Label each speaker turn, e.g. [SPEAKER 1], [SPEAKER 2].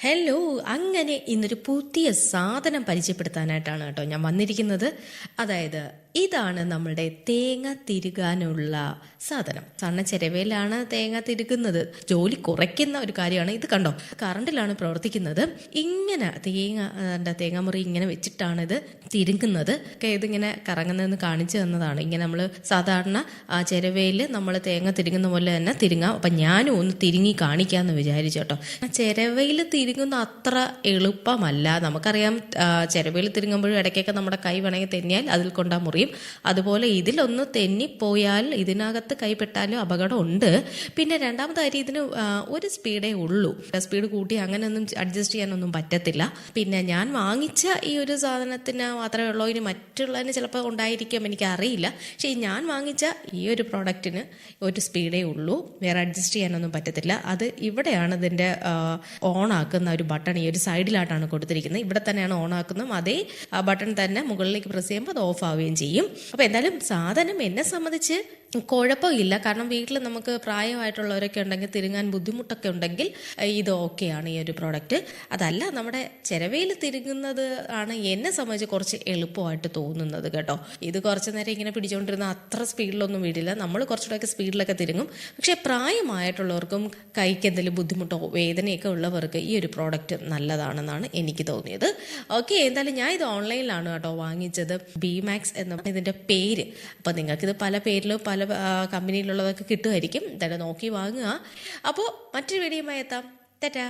[SPEAKER 1] Hello, അങ്ങനെ ഇന്നൊരു പുതിയ സാധനം പരിചയപ്പെടുത്താനായിട്ടാണ് കേട്ടോ ഞാൻ വന്നിരിക്കുന്നത്. അതായത് ഇതാണ് നമ്മളുടെ തേങ്ങ തിരുകാനുള്ള സാധനം. സാധാരണ ചിരവയിലാണ് തേങ്ങ തിരുകുന്നത്. ജോലി കുറയ്ക്കുന്ന ഒരു കാര്യമാണ് ഇത്. കണ്ടോ, കറണ്ടിലാണ് പ്രവർത്തിക്കുന്നത്. ഇങ്ങനെ തേങ്ങാമുറി ഇങ്ങനെ വെച്ചിട്ടാണ് ഇത് തിരുകുന്നത്. ഇതിങ്ങനെ കറങ്ങുന്നതെന്ന് കാണിച്ചു തന്നതാണ്. ഇങ്ങനെ നമ്മൾ സാധാരണ ചിരവയിൽ നമ്മൾ തേങ്ങ തിരുകുന്ന പോലെ തന്നെ തിരുങ്ങാം. അപ്പം ഞാനും ഒന്ന് തിരുങ്ങി കാണിക്കാമെന്ന് വിചാരിച്ചു കേട്ടോ. ചിരവയിൽ തിരുങ്ങുന്ന അത്ര എളുപ്പമല്ല. നമുക്കറിയാം, ചിരവയിൽ തിരുങ്ങുമ്പോഴും ഇടയ്ക്കൊക്കെ നമ്മുടെ കൈ വേണമെങ്കിൽ തെന്നിയാൽ അതിൽ കൊണ്ടാ മുറിയും. അതുപോലെ ഇതിലൊന്ന് തെന്നിപ്പോയാൽ ഇതിനകത്ത് കൈപ്പെട്ടാലും അപകടമുണ്ട്. പിന്നെ രണ്ടാമത്തെ കാര്യം, ഇതിന് ഒരു സ്പീഡേ ഉള്ളൂ. സ്പീഡ് കൂട്ടി അങ്ങനെയൊന്നും അഡ്ജസ്റ്റ് ചെയ്യാനൊന്നും പറ്റത്തില്ല. പിന്നെ ഞാൻ വാങ്ങിച്ച ഈ ഒരു സാധനത്തിന് മാത്രമേ ഉള്ളൂ. ഇനി മറ്റുള്ളതിന് ചിലപ്പോൾ ഉണ്ടായിരിക്കും, എനിക്കറിയില്ല. പക്ഷേ ഞാൻ വാങ്ങിച്ച ഈ ഒരു പ്രോഡക്റ്റിന് ഒരു സ്പീഡേ ഉള്ളൂ. വേറെ അഡ്ജസ്റ്റ് ചെയ്യാനൊന്നും പറ്റത്തില്ല. അത് ഇവിടെയാണ് ഇതിൻ്റെ ഓൺ ആക്കുന്ന ഒരു ബട്ടൺ. ഈ ഒരു സൈഡിലായിട്ടാണ് കൊടുത്തിരിക്കുന്നത്. ഇവിടെ തന്നെയാണ് ഓൺ ആക്കുന്നതും. അതേ ബട്ടൺ തന്നെ മുകളിലേക്ക് പ്രസ് ചെയ്യുമ്പോൾ അത് ഓഫ് ആവുകയും ചെയ്യും. അപ്പോൾ എന്തായാലും സാധനം എന്നെ സംബന്ധിച്ച് കുഴപ്പമില്ല. കാരണം വീട്ടിൽ നമുക്ക് പ്രായമായിട്ടുള്ളവരൊക്കെ ഉണ്ടെങ്കിൽ, തിരുങ്ങാൻ ബുദ്ധിമുട്ടൊക്കെ ഉണ്ടെങ്കിൽ ഇത് ഓക്കെയാണ് ഈ ഒരു പ്രോഡക്റ്റ്. അതല്ല, നമ്മുടെ ചിരവയിൽ തിരുങ്ങുന്നത് ആണ് എന്നെ സംബന്ധിച്ച് കുറച്ച് എളുപ്പമായിട്ട് തോന്നുന്നത് കേട്ടോ. ഇത് കുറച്ച് നേരം ഇങ്ങനെ പിടിച്ചുകൊണ്ടിരുന്ന അത്ര സ്പീഡിലൊന്നും വീടില്ല. നമ്മൾ കുറച്ചുകൂടെയൊക്കെ സ്പീഡിലൊക്കെ തിരുങ്ങും. പക്ഷേ പ്രായമായിട്ടുള്ളവർക്കും കൈക്ക് എന്തെങ്കിലും ബുദ്ധിമുട്ടോ വേദനയൊക്കെ ഉള്ളവർക്ക് ഈ ഒരു പ്രോഡക്റ്റ് നല്ലതാണെന്നാണ് എനിക്ക് തോന്നിയത്. ഓക്കെ, എന്തായാലും ഞാൻ ഇത് ഓൺലൈനിലാണ് കേട്ടോ വാങ്ങിച്ചത്. ബിമാക്സ് എന്നാണ് ഇതിൻ്റെ പേര്. അപ്പോൾ നിങ്ങൾക്കിത് പല പേരിലും പല കമ്പനിയിലുള്ളതൊക്കെ കിട്ടുമായിരിക്കും. എന്തായാലും നോക്കി വാങ്ങുക. അപ്പോൾ മറ്റൊരു വീഡിയോയുമായി എത്താം. ടാറ്റാ.